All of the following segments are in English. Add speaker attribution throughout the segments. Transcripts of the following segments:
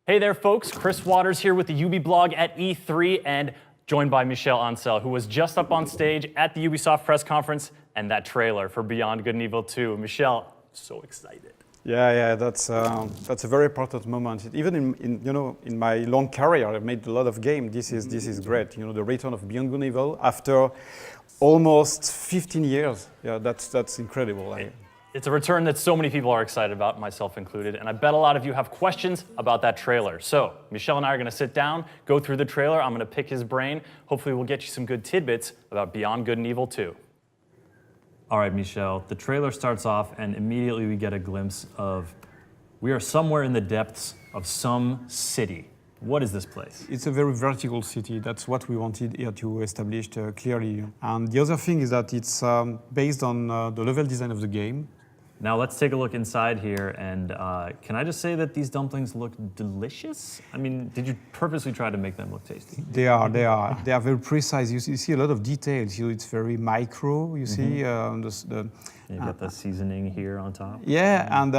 Speaker 1: Hey there, folks. Chris Waters here with the Ubi blog at E3 and joined by Michel Ancel, who was just up on stage at the Ubisoft press conference and that trailer for Beyond Good and Evil 2. Michel, so excited.
Speaker 2: Yeah, that's a very important moment. Even in my long career, I've made a lot of games. This is great. You know, the return of Beyond Good and Evil after almost 15 years. Yeah, that's incredible.
Speaker 1: It's a return that so many people are excited about, myself included, and I bet a lot of you have questions about that trailer. So, Michel and I are gonna sit down, go through the trailer, I'm gonna pick his brain. Hopefully we'll get you some good tidbits about Beyond Good and Evil 2. All right, Michel, the trailer starts off and immediately we get a glimpse of, we are somewhere in the depths of some city. What is this place?
Speaker 2: It's a very vertical city. That's what we wanted here to establish clearly. And the other thing is that it's based on the level design of the game.
Speaker 1: Now let's take a look inside here, and can I just say that these dumplings look delicious? I mean, did you purposely try to make them look tasty?
Speaker 2: They are very precise. You see a lot of details. It's very micro. You see
Speaker 1: You got the seasoning here on top.
Speaker 2: Yeah, and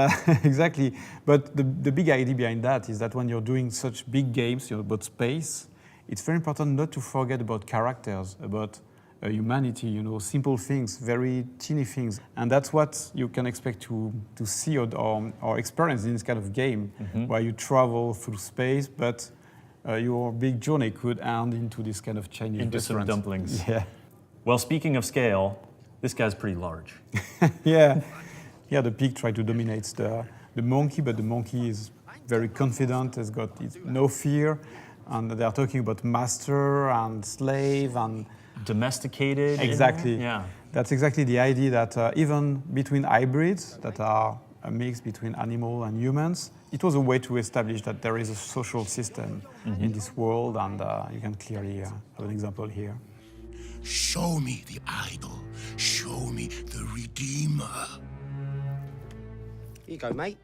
Speaker 2: exactly. But the big idea behind that is that when you're doing such big games, about space, it's very important not to forget about characters, about humanity, simple things, very teeny things. And that's what you can expect to see or experience in this kind of game, where you travel through space, but your big journey could end into this kind of Chinese
Speaker 1: into
Speaker 2: restaurant.
Speaker 1: Some dumplings.
Speaker 2: Yeah.
Speaker 1: Well, speaking of scale, this guy's pretty large.
Speaker 2: Yeah, the pig tried to dominate the monkey, but the monkey is very confident, has got no fear, and they are talking about master and slave and
Speaker 1: domesticated.
Speaker 2: Exactly.
Speaker 1: Yeah.
Speaker 2: That's exactly the idea that even between hybrids that are a mix between animal and humans, it was a way to establish that there is a social system in this world, and you can clearly have an example here.
Speaker 3: Show me the idol. Show me the Redeemer.
Speaker 4: Here you go, mate.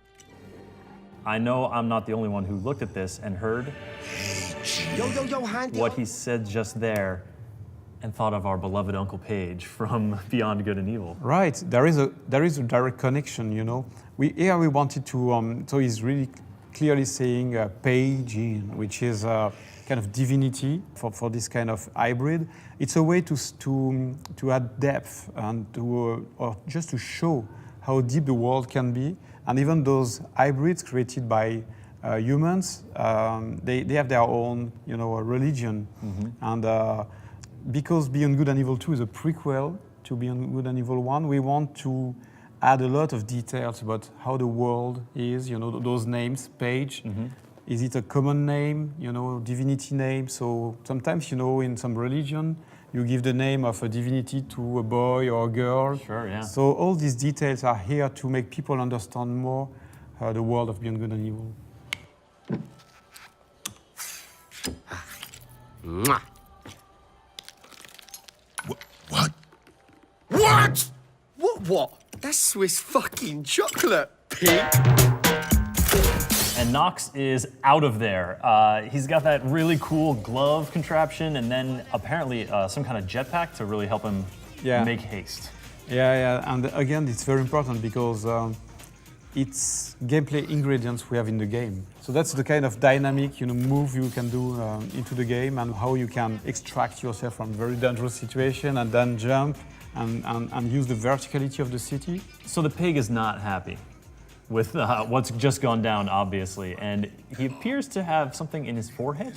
Speaker 1: I know I'm not the only one who looked at this and heard
Speaker 4: Yo, hand it
Speaker 1: what
Speaker 4: on.
Speaker 1: he said just there and thought of our beloved Uncle Page from Beyond Good and Evil.
Speaker 2: Right, there is a direct connection, Here we wanted to, so he's really clearly saying Page in, which is kind of divinity for this kind of hybrid. It's a way to add depth and or just to show how deep the world can be. And even those hybrids created by humans, they have their own, religion. And because Beyond Good and Evil 2 is a prequel to Beyond Good and Evil 1, we want to add a lot of details about how the world is, those names, Page. Is it a common name, divinity name? So sometimes, in some religion, you give the name of a divinity to a boy or a girl.
Speaker 1: Sure, yeah.
Speaker 2: So all these details are here to make people understand more the world of Beyond Good and Evil.
Speaker 4: Mwah.
Speaker 3: What? What?
Speaker 4: What? That's Swiss fucking chocolate, pig.
Speaker 1: And Nox is out of there. He's got that really cool glove contraption and then apparently some kind of jetpack to really help him make haste.
Speaker 2: Yeah, and again, it's very important because it's gameplay ingredients we have in the game. So that's the kind of dynamic, move you can do into the game and how you can extract yourself from very dangerous situation and then jump and use the verticality of the city.
Speaker 1: So the pig is not happy with what's just gone down, obviously, and he appears to have something in his forehead.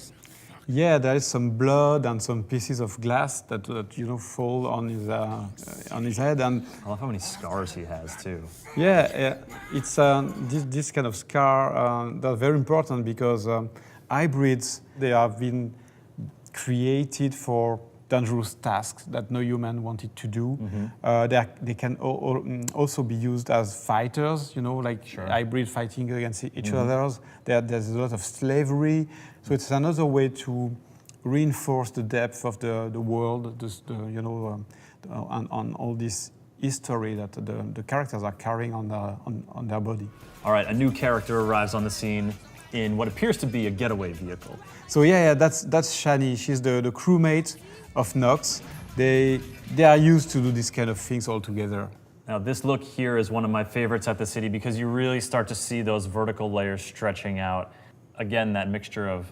Speaker 2: Yeah, there is some blood and some pieces of glass that fall on his head, and
Speaker 1: I love how many scars he has too.
Speaker 2: Yeah, it's this kind of scar that's very important because hybrids, they have been created for dangerous tasks that no human wanted to do. They can also be used as fighters, hybrid fighting against each other. There's a lot of slavery. So it's another way to reinforce the depth of the world, on all this history that the characters are carrying on their body.
Speaker 1: All right, a new character arrives on the scene in what appears to be a getaway vehicle.
Speaker 2: So yeah, that's Shani. She's the crewmate of Nox. They are used to do this kind of things all together.
Speaker 1: Now this look here is one of my favorites at the city because you really start to see those vertical layers stretching out. again, that mixture of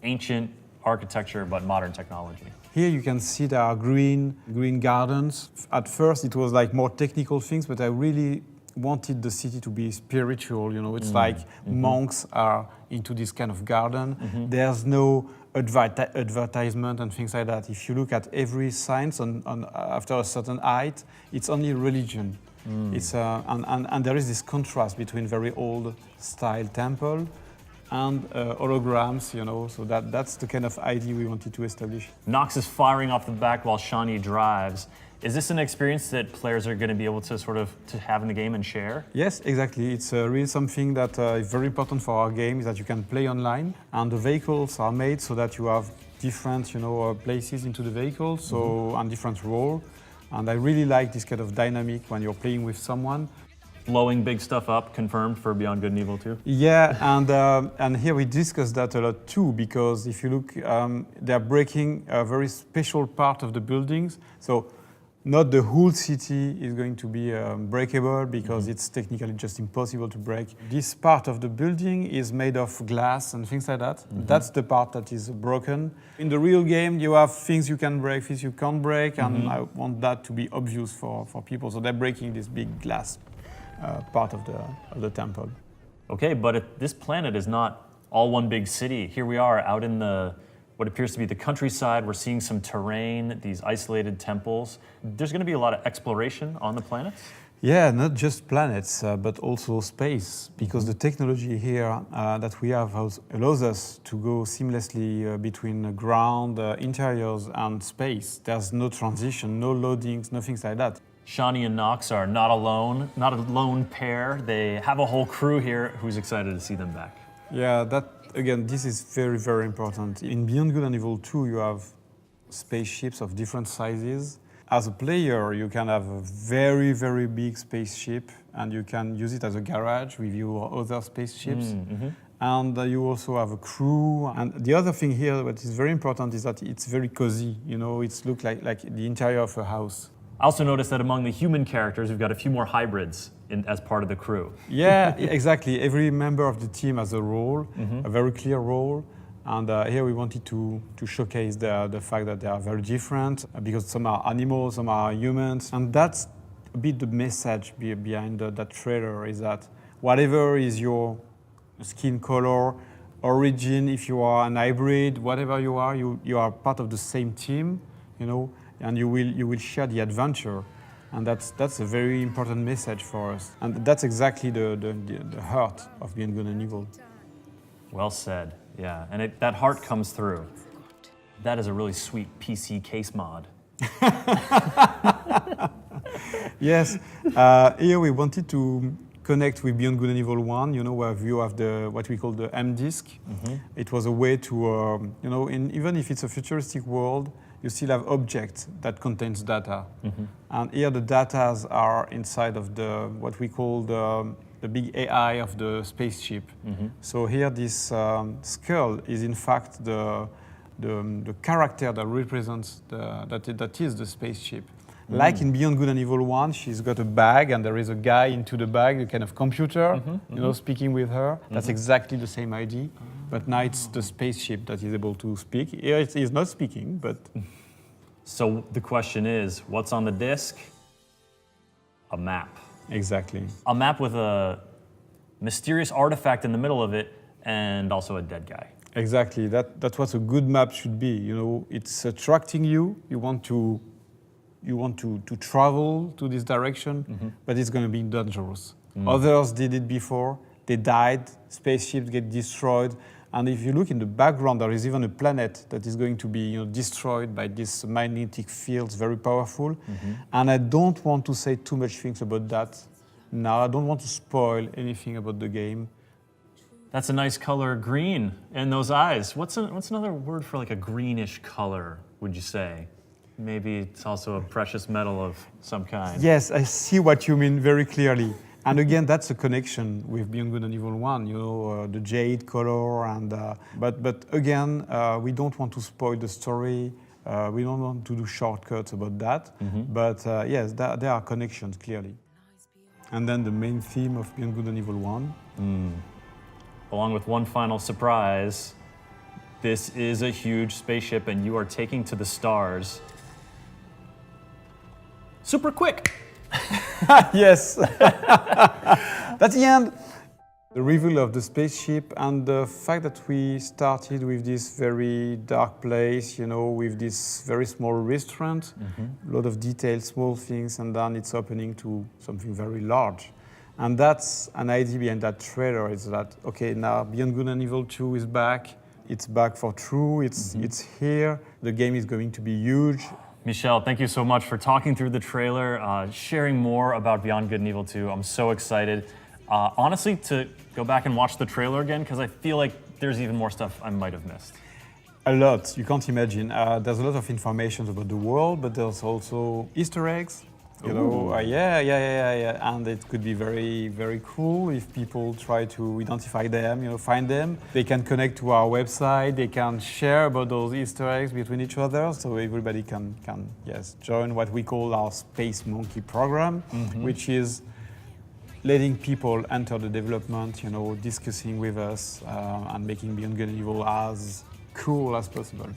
Speaker 1: ancient architecture but modern technology.
Speaker 2: Here you can see there are green gardens. At first it was like more technical things, but I really wanted the city to be spiritual, you know. It's like monks are into this kind of garden. There's no advertisement and things like that. If you look at every sign on after a certain height, it's only religion. It's and there is this contrast between very old style temple and holograms, you know, so that's the kind of idea we wanted to establish.
Speaker 1: Nox is firing off the back while Shawnee drives. Is this an experience that players are going to be able to sort of to have in the game and share?
Speaker 2: Yes, exactly. It's really something that is very important for our game, is that you can play online, and the vehicles are made so that you have different, you know, places into the vehicle, so and different role. And I really like this kind of dynamic when you're playing with someone.
Speaker 1: Blowing big stuff up, confirmed for Beyond Good and Evil 2?
Speaker 2: Yeah, and here we discussed that a lot too, because if you look, they're breaking a very special part of the buildings. So not the whole city is going to be breakable, because it's technically just impossible to break. This part of the building is made of glass and things like that. That's the part that is broken. In the real game, you have things you can break, things you can't break, and I want that to be obvious for people. So they're breaking this big glass part of the temple.
Speaker 1: Okay, but this planet is not all one big city. Here we are out in what appears to be the countryside. We're seeing some terrain, these isolated temples. There's going to be a lot of exploration on the planets?
Speaker 2: Yeah, not just planets, but also space, because the technology here that we have allows us to go seamlessly between ground, interiors, and space. There's no transition, no loadings, nothing like that.
Speaker 1: Shawnee and Nox are not alone, not a lone pair. They have a whole crew here who's excited to see them back.
Speaker 2: Yeah, again, this is very, very important. In Beyond Good and Evil 2, you have spaceships of different sizes. As a player, you can have a very, very big spaceship, and you can use it as a garage with your other spaceships. And you also have a crew. And the other thing here, what is very important, is that it's very cozy. You know, it looks like the interior of a house.
Speaker 1: I also noticed that among the human characters, we've got a few more hybrids as part of the crew.
Speaker 2: Yeah, exactly. Every member of the team has a role, a very clear role. And here we wanted to showcase the fact that they are very different, because some are animals, some are humans. And that's a bit the message behind that trailer, is that whatever is your skin color, origin, if you are an hybrid, whatever you are part of the same team, you know, and you will share the adventure. And that's a very important message for us. And that's exactly the heart of Beyond Good and Evil.
Speaker 1: Well said, yeah. And that heart comes through. That is a really sweet PC case mod.
Speaker 2: Yes, here we wanted to connect with Beyond Good and Evil 1, you know, where you have what we call the M disk. It was a way to, you know, even if it's a futuristic world, you still have objects that contains data. And here the data are inside of what we call the big AI of the spaceship. So here this skull is in fact the character that represents that is the spaceship. Like in Beyond Good and Evil 1, she's got a bag, and there is a guy into the bag, a kind of computer, you know, speaking with her. That's exactly the same idea, but now it's the spaceship that is able to speak. Here it is not speaking, but...
Speaker 1: So the question is, what's on the disc? A map.
Speaker 2: Exactly.
Speaker 1: A map with a mysterious artifact in the middle of it, and also a dead guy.
Speaker 2: Exactly. That's what a good map should be. You know, it's attracting you. You want to travel to this direction, but it's going to be dangerous. Others did it before. They died. Spaceships get destroyed. And if you look in the background, there is even a planet that is going to be, you know, destroyed by these magnetic fields, very powerful. And I don't want to say too much things about that now. I don't want to spoil anything about the game.
Speaker 1: That's a nice color, green, in those eyes. What's another word for like a greenish color, would you say? Maybe it's also a precious metal of some kind.
Speaker 2: Yes, I see what you mean very clearly. And again, that's a connection with Beyond Good and Evil 1, you know, the jade color. And but again, we don't want to spoil the story. We don't want to do shortcuts about that. But yes, there are connections, clearly. And then the main theme of Beyond Good and Evil 1.
Speaker 1: along with one final surprise. This is a huge spaceship and you are taking to the stars. Super quick.
Speaker 2: Yes. That's the end. The reveal of the spaceship and the fact that we started with this very dark place, you know, with this very small restaurant, a lot of details, small things, and then it's opening to something very large. And that's an idea behind that trailer, is that, okay, now Beyond Good and Evil 2 is back. It's back for true, it's here. The game is going to be huge.
Speaker 1: Michel, thank you so much for talking through the trailer, sharing more about Beyond Good and Evil 2. I'm so excited, honestly, to go back and watch the trailer again, because I feel like there's even more stuff I might have missed.
Speaker 2: A lot, you can't imagine. There's a lot of information about the world, but there's also Easter eggs. You know, yeah, and it could be very, very cool if people try to identify them, you know, find them. They can connect to our website, they can share about those Easter eggs between each other, so everybody can join what we call our Space Monkey program, which is letting people enter the development, you know, discussing with us and making Beyond Good and Evil as cool as possible.